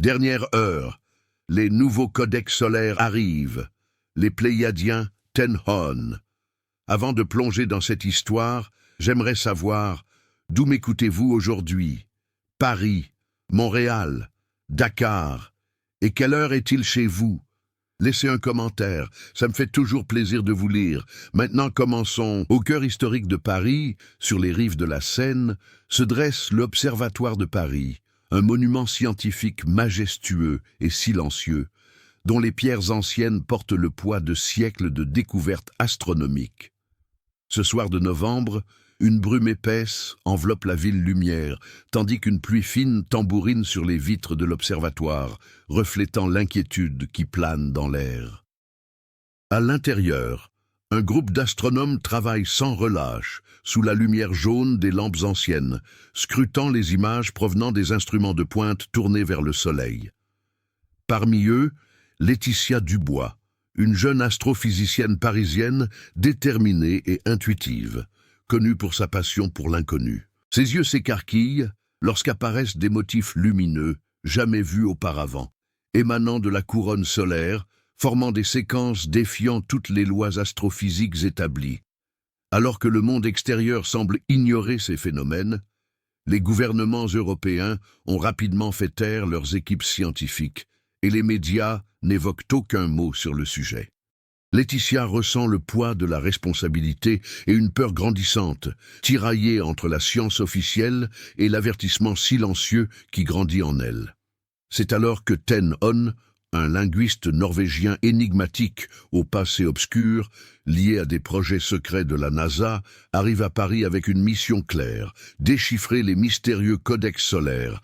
Dernière heure, les nouveaux codex solaires arrivent, les Pléiadiens Tenhon. Avant de plonger dans cette histoire, j'aimerais savoir d'où m'écoutez-vous aujourd'hui? Paris, Montréal, Dakar. Et quelle heure est-il chez vous? Laissez un commentaire, ça me fait toujours plaisir de vous lire. Maintenant commençons. Au cœur historique de Paris, sur les rives de la Seine, se dresse l'Observatoire de Paris, un monument scientifique majestueux et silencieux, dont les pierres anciennes portent le poids de siècles de découvertes astronomiques. Ce soir de novembre, une brume épaisse enveloppe la ville lumière, tandis qu'une pluie fine tambourine sur les vitres de l'observatoire, reflétant l'inquiétude qui plane dans l'air. À l'intérieur, un groupe d'astronomes travaille sans relâche, sous la lumière jaune des lampes anciennes, scrutant les images provenant des instruments de pointe tournés vers le soleil. Parmi eux, Laetitia Dubois, une jeune astrophysicienne parisienne déterminée et intuitive, connue pour sa passion pour l'inconnu. Ses yeux s'écarquillent lorsqu'apparaissent des motifs lumineux, jamais vus auparavant, émanant de la couronne solaire, formant des séquences défiant toutes les lois astrophysiques établies. Alors que le monde extérieur semble ignorer ces phénomènes, les gouvernements européens ont rapidement fait taire leurs équipes scientifiques, et les médias n'évoquent aucun mot sur le sujet. Laetitia ressent le poids de la responsabilité et une peur grandissante, tiraillée entre la science officielle et l'avertissement silencieux qui grandit en elle. C'est alors que Tenhon, un linguiste norvégien énigmatique au passé obscur, lié à des projets secrets de la NASA, arrive à Paris avec une mission claire, déchiffrer les mystérieux codex solaires.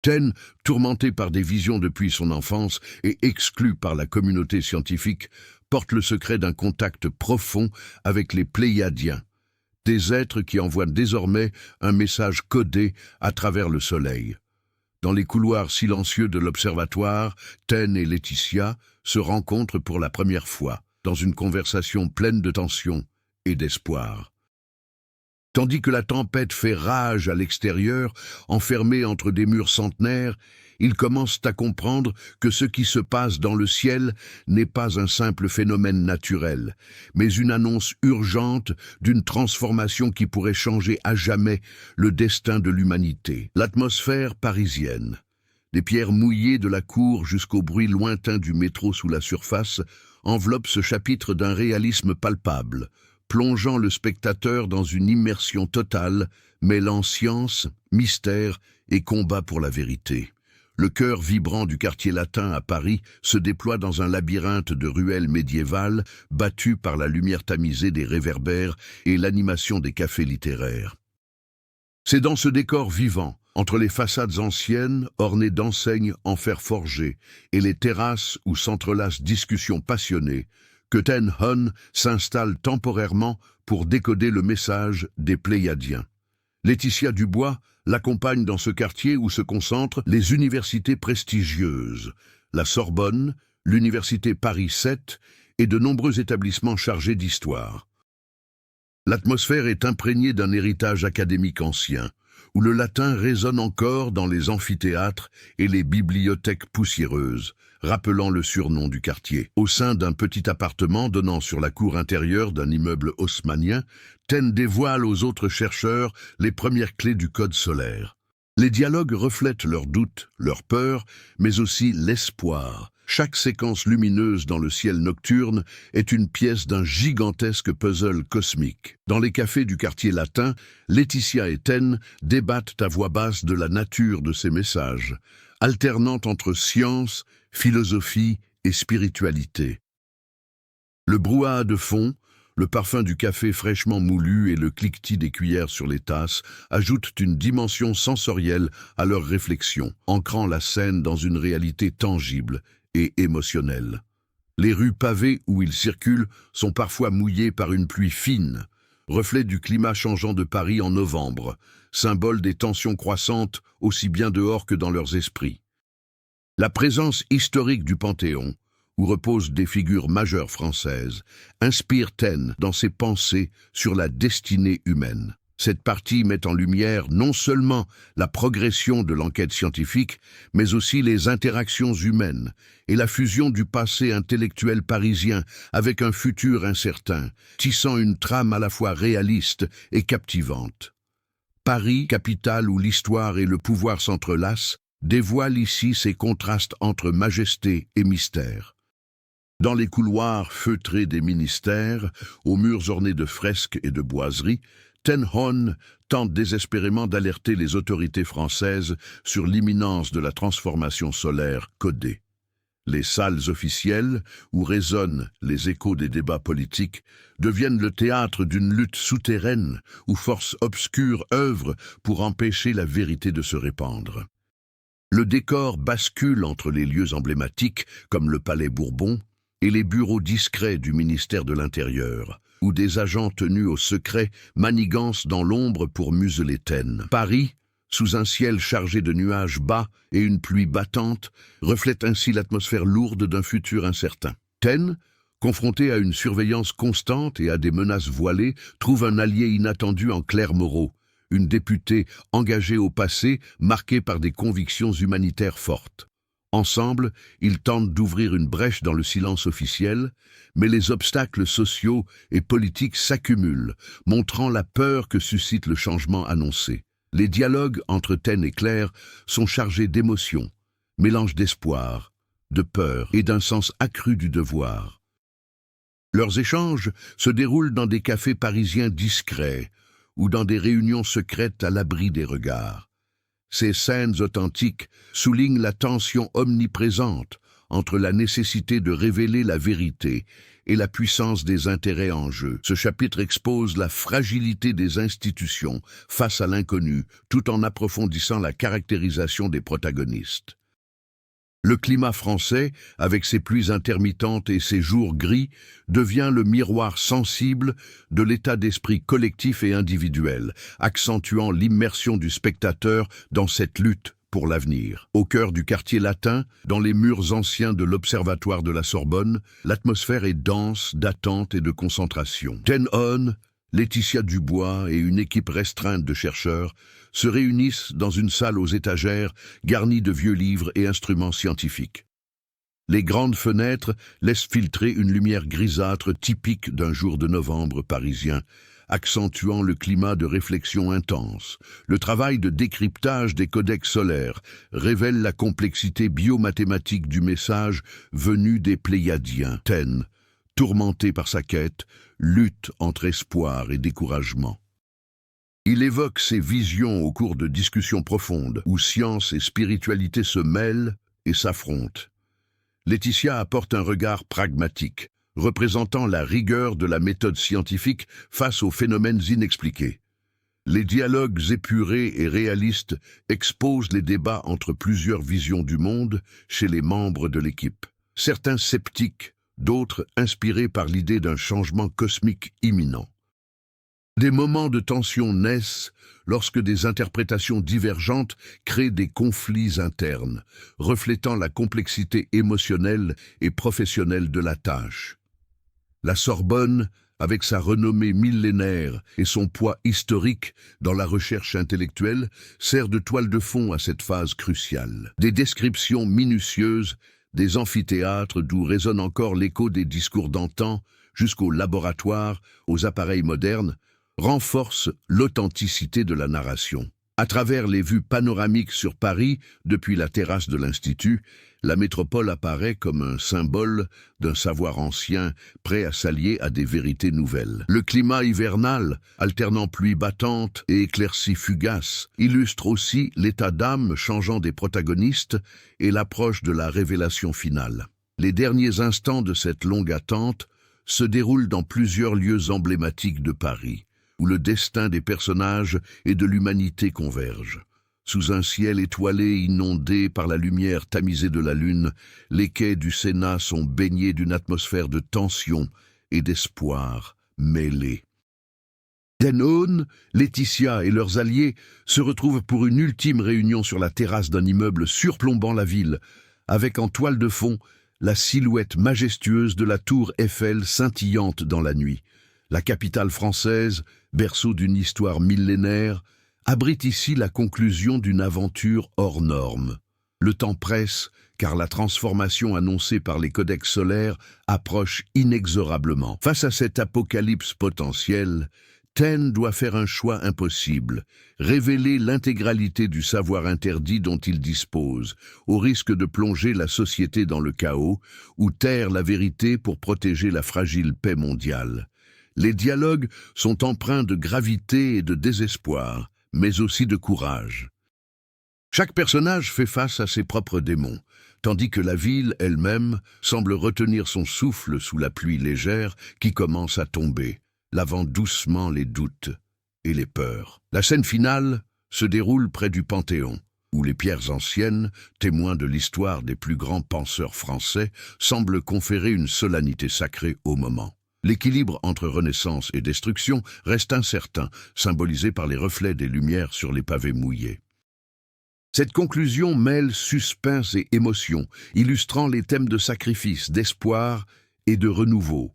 Ten, tourmenté par des visions depuis son enfance et exclu par la communauté scientifique, porte le secret d'un contact profond avec les Pléiadiens, des êtres qui envoient désormais un message codé à travers le soleil. Dans les couloirs silencieux de l'observatoire, Ten et Laetitia se rencontrent pour la première fois, dans une conversation pleine de tension et d'espoir. Tandis que la tempête fait rage à l'extérieur, enfermés entre des murs centenaires, ils commencent à comprendre que ce qui se passe dans le ciel n'est pas un simple phénomène naturel, mais une annonce urgente d'une transformation qui pourrait changer à jamais le destin de l'humanité. L'atmosphère parisienne, des pierres mouillées de la cour jusqu'au bruit lointain du métro sous la surface, enveloppe ce chapitre d'un réalisme palpable, plongeant le spectateur dans une immersion totale, mêlant science, mystère et combat pour la vérité. Le cœur vibrant du quartier latin à Paris se déploie dans un labyrinthe de ruelles médiévales battues par la lumière tamisée des réverbères et l'animation des cafés littéraires. C'est dans ce décor vivant, entre les façades anciennes ornées d'enseignes en fer forgé et les terrasses où s'entrelacent discussions passionnées, que Tenhon s'installe temporairement pour décoder le message des Pléiadiens. Laetitia Dubois l'accompagne dans ce quartier où se concentrent les universités prestigieuses, la Sorbonne, l'Université Paris 7 et de nombreux établissements chargés d'histoire. L'atmosphère est imprégnée d'un héritage académique ancien, où le latin résonne encore dans les amphithéâtres et les bibliothèques poussiéreuses, rappelant le surnom du quartier. Au sein d'un petit appartement donnant sur la cour intérieure d'un immeuble haussmannien, Ten dévoile aux autres chercheurs les premières clés du code solaire. Les dialogues reflètent leurs doutes, leurs peurs, mais aussi l'espoir. Chaque séquence lumineuse dans le ciel nocturne est une pièce d'un gigantesque puzzle cosmique. Dans les cafés du quartier latin, Laetitia et Ten débattent à voix basse de la nature de ces messages, alternant entre science, philosophie et spiritualité. Le brouhaha de fond, le parfum du café fraîchement moulu et le cliquetis des cuillères sur les tasses ajoutent une dimension sensorielle à leurs réflexions, ancrant la scène dans une réalité tangible et émotionnelle. Les rues pavées où ils circulent sont parfois mouillées par une pluie fine, reflet du climat changeant de Paris en novembre, symbole des tensions croissantes aussi bien dehors que dans leurs esprits. La présence historique du Panthéon, où reposent des figures majeures françaises, inspire Ten dans ses pensées sur la destinée humaine. Cette partie met en lumière non seulement la progression de l'enquête scientifique, mais aussi les interactions humaines et la fusion du passé intellectuel parisien avec un futur incertain, tissant une trame à la fois réaliste et captivante. Paris, capitale où l'histoire et le pouvoir s'entrelacent, dévoile ici ces contrastes entre majesté et mystère. Dans les couloirs feutrés des ministères, aux murs ornés de fresques et de boiseries, Ten Hoon tente désespérément d'alerter les autorités françaises sur l'imminence de la transformation solaire codée. Les salles officielles, où résonnent les échos des débats politiques, deviennent le théâtre d'une lutte souterraine où forces obscures œuvrent pour empêcher la vérité de se répandre. Le décor bascule entre les lieux emblématiques, comme le Palais Bourbon, et les bureaux discrets du ministère de l'Intérieur, où des agents tenus au secret manigancent dans l'ombre pour museler Ten. Paris, sous un ciel chargé de nuages bas et une pluie battante, reflète ainsi l'atmosphère lourde d'un futur incertain. Ten, confronté à une surveillance constante et à des menaces voilées, trouve un allié inattendu en Claire Moreau, une députée engagée au passé, marquée par des convictions humanitaires fortes. Ensemble, ils tentent d'ouvrir une brèche dans le silence officiel, mais les obstacles sociaux et politiques s'accumulent, montrant la peur que suscite le changement annoncé. Les dialogues entre Ten et Claire sont chargés d'émotions, mélange d'espoir, de peur et d'un sens accru du devoir. Leurs échanges se déroulent dans des cafés parisiens discrets ou dans des réunions secrètes à l'abri des regards. Ces scènes authentiques soulignent la tension omniprésente entre la nécessité de révéler la vérité et la puissance des intérêts en jeu. Ce chapitre expose la fragilité des institutions face à l'inconnu, tout en approfondissant la caractérisation des protagonistes. Le climat français, avec ses pluies intermittentes et ses jours gris, devient le miroir sensible de l'état d'esprit collectif et individuel, accentuant l'immersion du spectateur dans cette lutte pour l'avenir. Au cœur du quartier latin, dans les murs anciens de l'Observatoire de la Sorbonne, l'atmosphère est dense d'attente et de concentration. Ten Hoon, Laetitia Dubois et une équipe restreinte de chercheurs se réunissent dans une salle aux étagères garnie de vieux livres et instruments scientifiques. Les grandes fenêtres laissent filtrer une lumière grisâtre typique d'un jour de novembre parisien, accentuant le climat de réflexion intense. Le travail de décryptage des codex solaires révèle la complexité biomathématique du message venu des Pléiadiens. Ten, tourmenté par sa quête, lutte entre espoir et découragement. Il évoque ses visions au cours de discussions profondes, où science et spiritualité se mêlent et s'affrontent. Laetitia apporte un regard pragmatique, représentant la rigueur de la méthode scientifique face aux phénomènes inexpliqués. Les dialogues épurés et réalistes exposent les débats entre plusieurs visions du monde chez les membres de l'équipe. Certains sceptiques, d'autres inspirés par l'idée d'un changement cosmique imminent. Des moments de tension naissent lorsque des interprétations divergentes créent des conflits internes, reflétant la complexité émotionnelle et professionnelle de la tâche. La Sorbonne, avec sa renommée millénaire et son poids historique dans la recherche intellectuelle, sert de toile de fond à cette phase cruciale. Des descriptions minutieuses, des amphithéâtres d'où résonne encore l'écho des discours d'antan, jusqu'aux laboratoires, aux appareils modernes, renforcent l'authenticité de la narration. À travers les vues panoramiques sur Paris, depuis la terrasse de l'Institut, la métropole apparaît comme un symbole d'un savoir ancien, prêt à s'allier à des vérités nouvelles. Le climat hivernal, alternant pluie battante et éclaircies fugaces, illustre aussi l'état d'âme changeant des protagonistes et l'approche de la révélation finale. Les derniers instants de cette longue attente se déroulent dans plusieurs lieux emblématiques de Paris, où le destin des personnages et de l'humanité convergent. Sous un ciel étoilé inondé par la lumière tamisée de la lune, les quais du Sénat sont baignés d'une atmosphère de tension et d'espoir mêlés. Ten Hoon, Laetitia et leurs alliés se retrouvent pour une ultime réunion sur la terrasse d'un immeuble surplombant la ville, avec en toile de fond la silhouette majestueuse de la tour Eiffel scintillante dans la nuit. La capitale française, berceau d'une histoire millénaire, abrite ici la conclusion d'une aventure hors norme. Le temps presse, car la transformation annoncée par les codex solaires approche inexorablement. Face à cet apocalypse potentiel, Ten doit faire un choix impossible, révéler l'intégralité du savoir interdit dont il dispose, au risque de plonger la société dans le chaos, ou taire la vérité pour protéger la fragile paix mondiale. Les dialogues sont empreints de gravité et de désespoir, mais aussi de courage. Chaque personnage fait face à ses propres démons, tandis que la ville elle-même semble retenir son souffle sous la pluie légère qui commence à tomber, lavant doucement les doutes et les peurs. La scène finale se déroule près du Panthéon, où les pierres anciennes, témoins de l'histoire des plus grands penseurs français, semblent conférer une solennité sacrée au moment. L'équilibre entre renaissance et destruction reste incertain, symbolisé par les reflets des lumières sur les pavés mouillés. Cette conclusion mêle suspense et émotion, illustrant les thèmes de sacrifice, d'espoir et de renouveau.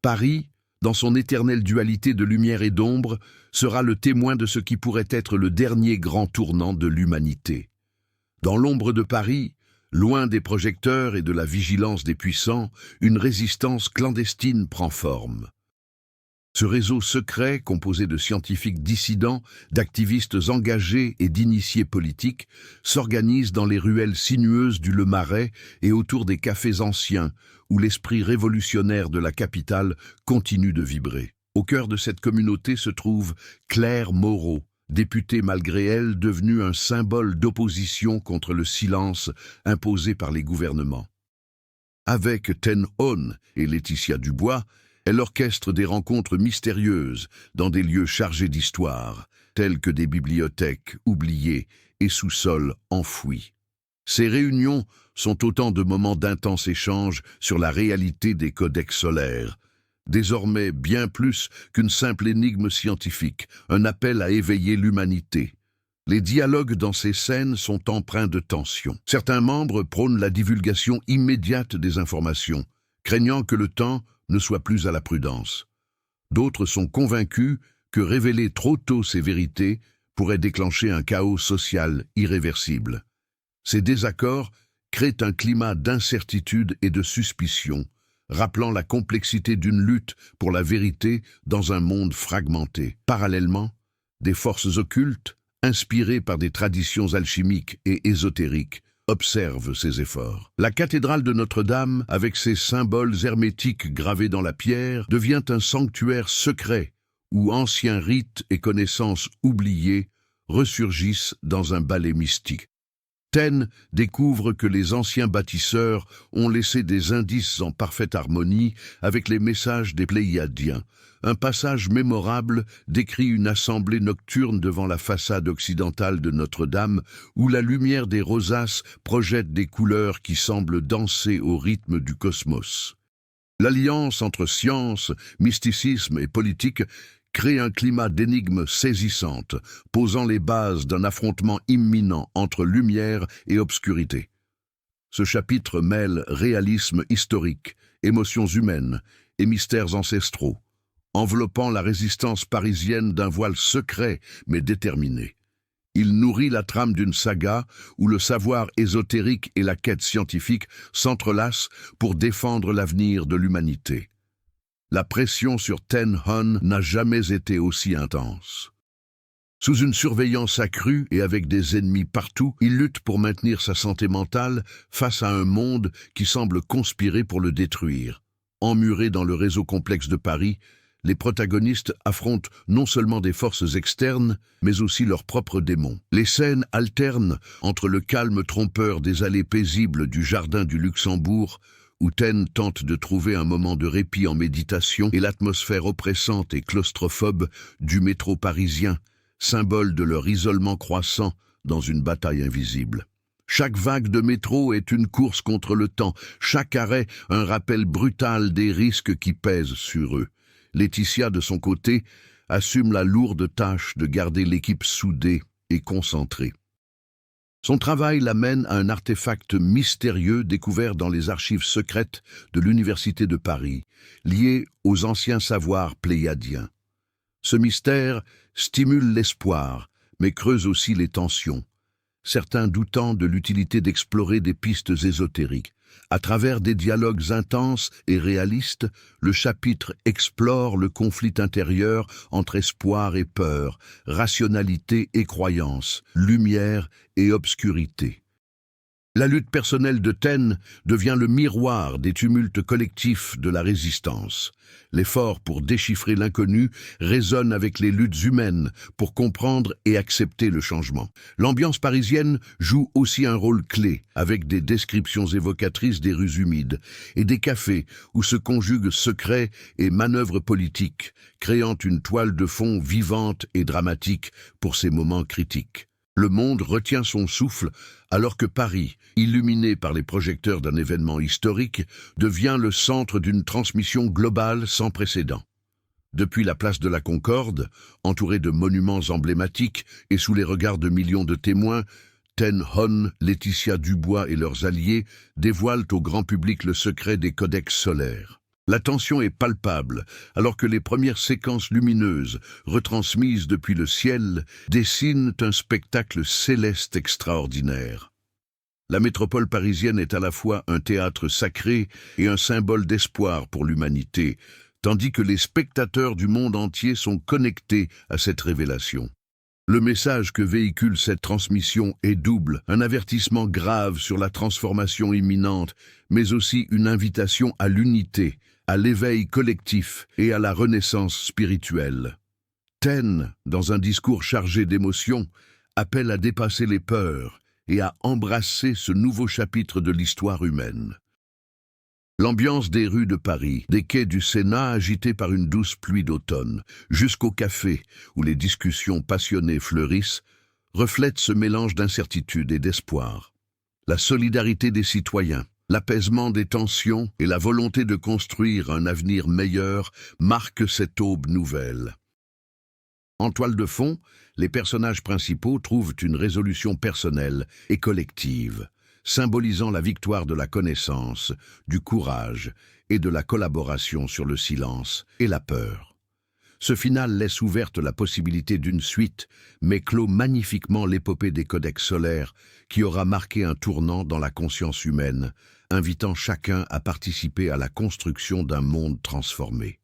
Paris, dans son éternelle dualité de lumière et d'ombre, sera le témoin de ce qui pourrait être le dernier grand tournant de l'humanité. Dans l'ombre de Paris, loin des projecteurs et de la vigilance des puissants, une résistance clandestine prend forme. Ce réseau secret, composé de scientifiques dissidents, d'activistes engagés et d'initiés politiques, s'organise dans les ruelles sinueuses du Le Marais et autour des cafés anciens, où l'esprit révolutionnaire de la capitale continue de vibrer. Au cœur de cette communauté se trouve Claire Moreau, députée malgré elle devenue un symbole d'opposition contre le silence imposé par les gouvernements. Avec Ten Hon et Laetitia Dubois, elle orchestre des rencontres mystérieuses dans des lieux chargés d'histoire, tels que des bibliothèques oubliées et sous-sols enfouis. Ces réunions sont autant de moments d'intenses échanges sur la réalité des codex solaires, désormais bien plus qu'une simple énigme scientifique, un appel à éveiller l'humanité. Les dialogues dans ces scènes sont empreints de tension. Certains membres prônent la divulgation immédiate des informations, craignant que le temps ne soit plus à la prudence. D'autres sont convaincus que révéler trop tôt ces vérités pourrait déclencher un chaos social irréversible. Ces désaccords créent un climat d'incertitude et de suspicion, rappelant la complexité d'une lutte pour la vérité dans un monde fragmenté. Parallèlement, des forces occultes, inspirées par des traditions alchimiques et ésotériques, observe ces efforts. La cathédrale de Notre-Dame, avec ses symboles hermétiques gravés dans la pierre, devient un sanctuaire secret où anciens rites et connaissances oubliées ressurgissent dans un ballet mystique. Ten découvre que les anciens bâtisseurs ont laissé des indices en parfaite harmonie avec les messages des Pléiadiens. Un passage mémorable décrit une assemblée nocturne devant la façade occidentale de Notre-Dame où la lumière des rosaces projette des couleurs qui semblent danser au rythme du cosmos. L'alliance entre science, mysticisme et politique crée un climat d'énigmes saisissantes, posant les bases d'un affrontement imminent entre lumière et obscurité. Ce chapitre mêle réalisme historique, émotions humaines et mystères ancestraux, enveloppant la résistance parisienne d'un voile secret mais déterminé. Il nourrit la trame d'une saga où le savoir ésotérique et la quête scientifique s'entrelacent pour défendre l'avenir de l'humanité. La pression sur Ten Hon n'a jamais été aussi intense. Sous une surveillance accrue et avec des ennemis partout, il lutte pour maintenir sa santé mentale face à un monde qui semble conspirer pour le détruire. Emmurés dans le réseau complexe de Paris, les protagonistes affrontent non seulement des forces externes, mais aussi leurs propres démons. Les scènes alternent entre le calme trompeur des allées paisibles du jardin du Luxembourg, où Ten tente de trouver un moment de répit en méditation, et l'atmosphère oppressante et claustrophobe du métro parisien, symbole de leur isolement croissant dans une bataille invisible. Chaque vague de métro est une course contre le temps, chaque arrêt un rappel brutal des risques qui pèsent sur eux. Laetitia, de son côté, assume la lourde tâche de garder l'équipe soudée et concentrée. Son travail l'amène à un artefact mystérieux découvert dans les archives secrètes de l'Université de Paris, lié aux anciens savoirs pléiadiens. Ce mystère stimule l'espoir, mais creuse aussi les tensions, certains doutant de l'utilité d'explorer des pistes ésotériques. À travers des dialogues intenses et réalistes, le chapitre explore le conflit intérieur entre espoir et peur, rationalité et croyance, lumière et obscurité. La lutte personnelle de Taine devient le miroir des tumultes collectifs de la résistance. L'effort pour déchiffrer l'inconnu résonne avec les luttes humaines pour comprendre et accepter le changement. L'ambiance parisienne joue aussi un rôle clé, avec des descriptions évocatrices des rues humides et des cafés où se conjuguent secrets et manœuvres politiques, créant une toile de fond vivante et dramatique pour ces moments critiques. Le monde retient son souffle alors que Paris, illuminé par les projecteurs d'un événement historique, devient le centre d'une transmission globale sans précédent. Depuis la place de la Concorde, entourée de monuments emblématiques et sous les regards de millions de témoins, Ten Hon, Laetitia Dubois et leurs alliés dévoilent au grand public le secret des codex solaires. La tension est palpable, alors que les premières séquences lumineuses, retransmises depuis le ciel, dessinent un spectacle céleste extraordinaire. La métropole parisienne est à la fois un théâtre sacré et un symbole d'espoir pour l'humanité, tandis que les spectateurs du monde entier sont connectés à cette révélation. Le message que véhicule cette transmission est double, un avertissement grave sur la transformation imminente, mais aussi une invitation à l'unité, à l'éveil collectif et à la renaissance spirituelle. Taine, dans un discours chargé d'émotions, appelle à dépasser les peurs et à embrasser ce nouveau chapitre de l'histoire humaine. L'ambiance des rues de Paris, des quais du Sénat agités par une douce pluie d'automne, jusqu'au café où les discussions passionnées fleurissent, reflète ce mélange d'incertitude et d'espoir. La solidarité des citoyens, l'apaisement des tensions et la volonté de construire un avenir meilleur marquent cette aube nouvelle. En toile de fond, les personnages principaux trouvent une résolution personnelle et collective, symbolisant la victoire de la connaissance, du courage et de la collaboration sur le silence et la peur. Ce final laisse ouverte la possibilité d'une suite, mais clôt magnifiquement l'épopée des codex solaires qui aura marqué un tournant dans la conscience humaine, invitant chacun à participer à la construction d'un monde transformé.